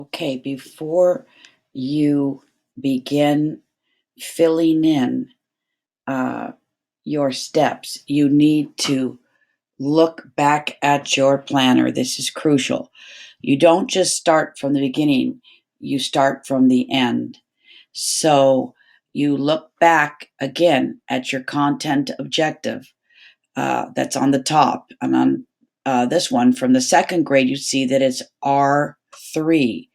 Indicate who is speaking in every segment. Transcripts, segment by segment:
Speaker 1: Okay, before you begin filling in uh, your steps, you need to look back at your planner. This is crucial. You don't just start from the beginning, you start from the end. So you look back again at your content objective that's on the top. And on this one from the second grade, you see that it's R3.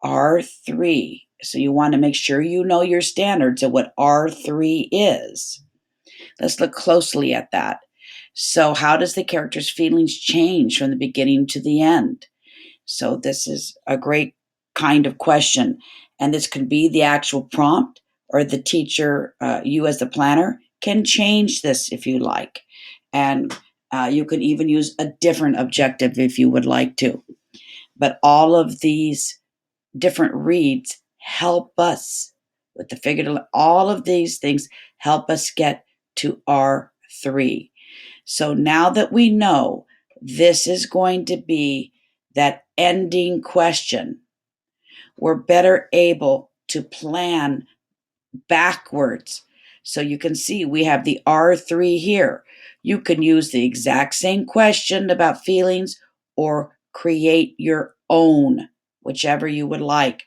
Speaker 1: R3. So you want to make sure you know your standards of what R3 is. Let's look closely at that. So, how does the character's feelings change from the beginning to the end? So, this is a great kind of question. And this could be the actual prompt, or the teacher, you as the planner, can change this if you like. And you can even use a different objective if you would like to. But all of these different reads help us with the figurative. All of these things help us get to R3. So now that we know this is going to be that ending question, we're better able to plan backwards. So you can see we have the R3 here. You can use the exact same question about feelings or create your own, whichever you would like.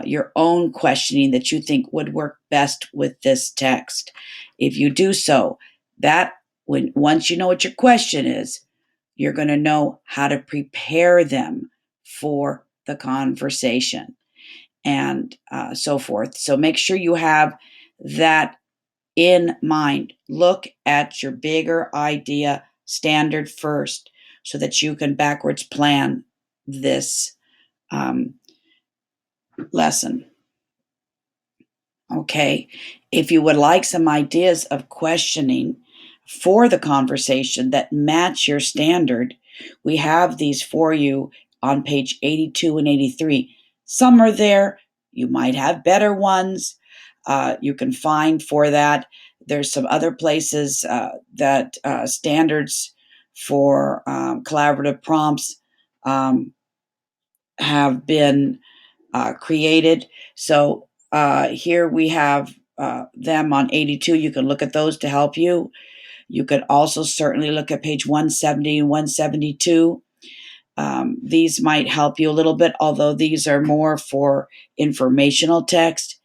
Speaker 1: Your own questioning that you think would work best with this text. If you do so, that once you know what your question is, you're going to know how to prepare them for the conversation and so forth. So make sure you have that in mind. Look at your bigger idea standard first so that you can backwards plan this lesson. Okay. If you would like some ideas of questioning for the conversation that match your standard, we have these for you on page 82 and 83. Some are there. You might have better ones. You can find for that. There's some other places that standards for collaborative prompts have been created. So here we have them on 82. You can look at those to help you. You could also certainly look at page 170 and 172. These might help you a little bit, although these are more for informational text.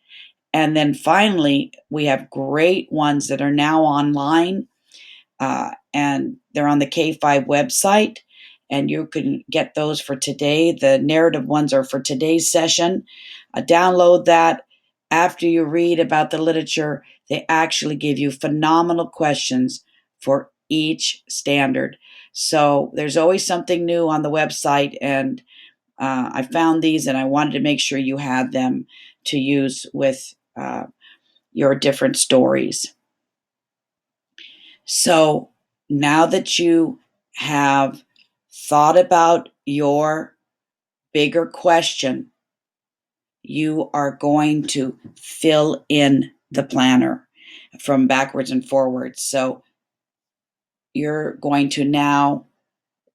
Speaker 1: And then finally, we have great ones that are now online, and they're on the K5 website. And you can get those for today. The narrative ones are for today's session. Download that. After you read about the literature, they actually give you phenomenal questions for each standard. So there's always something new on the website, and I found these and I wanted to make sure you had them to use with your different stories. So now that you have thought about your bigger question, you are going to fill in the planner from backwards and forwards. So you're going to now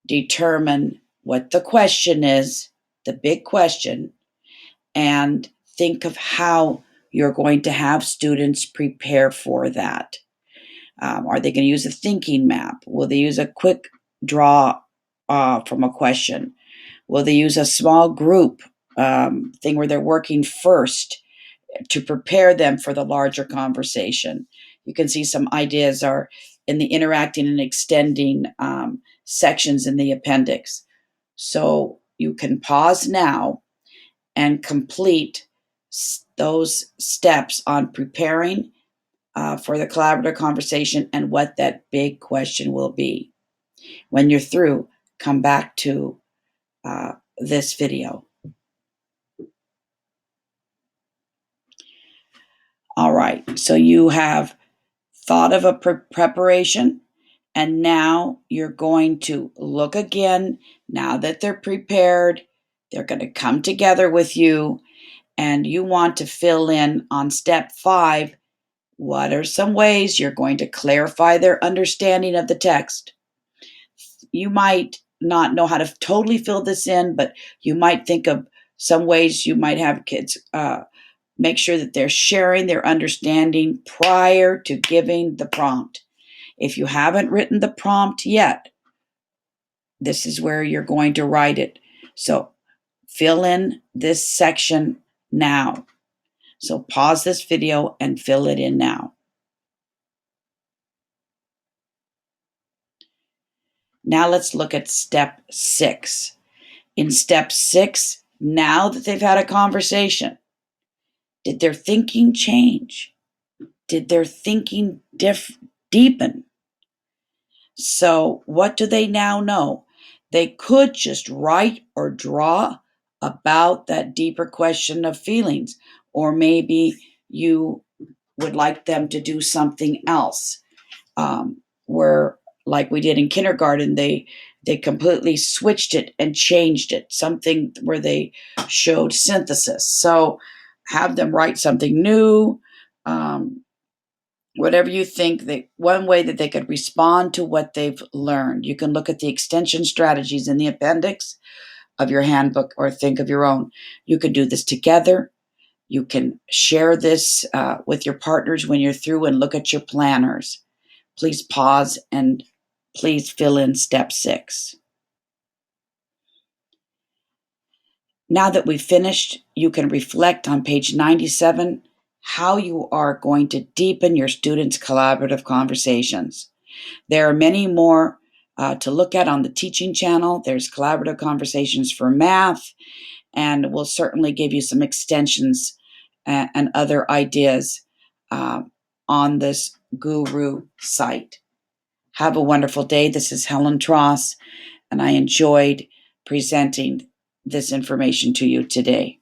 Speaker 1: determine what the question is, the big question, and think of how you're going to have students prepare for that. Are they going to use a thinking map? Will they use a quick draw from a question? Will they use a small group thing where they're working first to prepare them for the larger conversation? You can see some ideas are in the interacting and extending sections in the appendix. So you can pause now and complete those steps on preparing for the collaborative conversation and what that big question will be. When you're through, come back to this video. All right, so you have thought of a preparation, and now you're going to look again. Now that they're prepared, they're going to come together with you, and you want to fill in on step 5. What are some ways you're going to clarify their understanding of the text? You might not know how to totally fill this in, but you might think of Some ways you might have kids make sure that they're sharing their understanding prior to giving the prompt. If you haven't written the prompt yet, this is where you're going to write it. So fill in this section now. So pause this video and fill it in now. Now let's look at step 6. In step 6, now that they've had a conversation, did their thinking change? Did their thinking deepen? So what do they now know? They could just write or draw about that deeper question of feelings, or maybe you would like them to do something else, where, like we did in kindergarten, they completely switched it and changed it, something where they showed synthesis. So have them write something new, whatever you think. One way that they could respond to what they've learned. You can look at the extension strategies in the appendix of your handbook, or think of your own. You can do this together. You can share this with your partners when you're through, and look at your planners. Please pause and please fill in step 6. Now that we've finished, you can reflect on page 97 how you are going to deepen your students' collaborative conversations. There are many more to look at on the teaching channel. There's collaborative conversations for math, and we'll certainly give you some extensions and other ideas on this Guru site. Have a wonderful day. This is Helen Tross, and I enjoyed presenting this information to you today.